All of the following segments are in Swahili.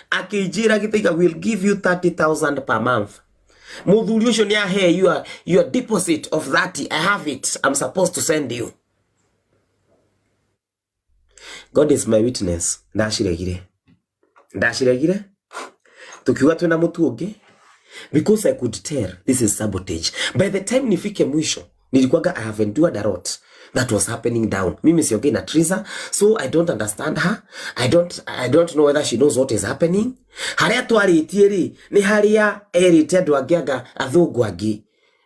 akijira Githaiga will give you 30,000 per month. Muthuri ucio ni ahe your deposit of 30. I have it. I'm supposed to send you. God is my witness. Ndashiregire. Tukiwa twena mutu ungi because I could tell this is sabotage. By the time nifike mwisho nilikuwaga I have endured a lot that was happening down. Mimi siongei na Triza, so I don't understand her. I don't know whether she knows what is happening. Haria twaritie ri ni haria erite andu angianga athungu angi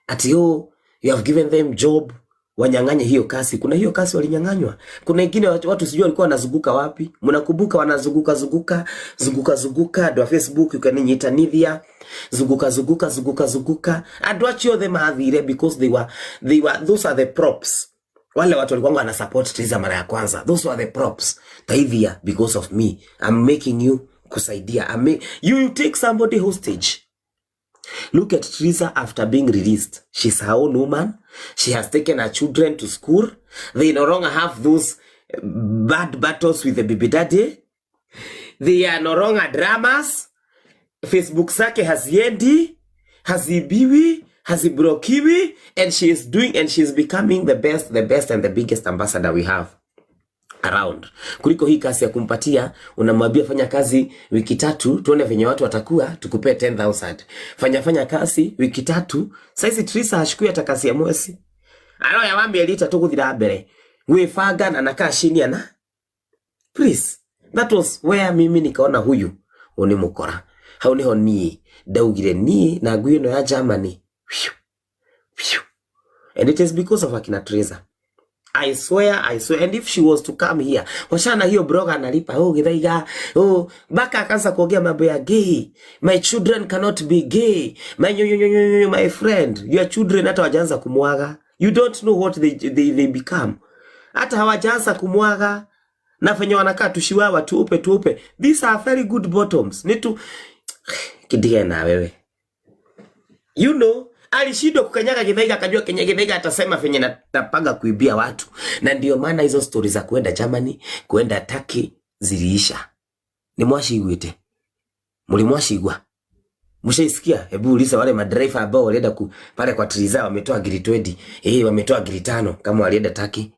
ati you have given them job, wanyang'anye hiyo kasi. Kuna hiyo kasi walinyang'anywa. Kuna wengine watu sijui walikuwa wanazunguka wapi. Mnakumbuka wanazunguka ndo Facebook ukaninyita Nithia zunguka and watch you them athire because they were those are the props. Wale watu walikuwa wana support Triza mara ya kwanza. Those were the props. Taivia because of me. I'm making you kusaidia. You take somebody hostage. Look at Triza after being released. She's her own woman. She has taken her children to school. They no longer have those bad battles with the baby daddy. They are no longer dramas. Facebook zake haziendi, hazibiwi, hazibrokiwi, and she is becoming the best and the biggest ambassador we have around. Kuliko hii kasi ya kumpatia, unamwambia fanya kazi wiki 3, tuone venye watu watakuwa, tukupe 10,000. Fanya kazi wiki 3, saizi Triza hashikui ata kasi ya mwezi. Alo ya wambi elita tukuthira mbere. Wefanga na nakaa chini ana. Please, that was where mimi nikaona huyu oni mukora. Hau niho ni daugire ni na ngui no ya Germany. And it is because of akina Triza. I swear, and if she was to come here, washana hiyo bloga analipa, Githaiga, baka akaanza kuongea mambo ya gay. My children cannot be gay. My friend, your children hata wajaanza kumwaga. You don't know what they become. Hata hawajaanza kumwaga. Na fanya wanakaa tushiwawa tuupe. These are very good bottoms. Nitu kidia na wewe. You know, alishindo kukanyaga Githaiga akajua Kenya Githaiga atasema venye natapaga kuibia watu. Na ndio maana hizo stories za kuenda Germany, kuenda Turkey ziliisha. Ni mwashiguite. Mulimwashigwa. Mshaisikia? Hebu uliza wale madriver ambao walienda pale kwa Triza wametoa giri 20. Wametoa giri 5 kama walienda Turkey.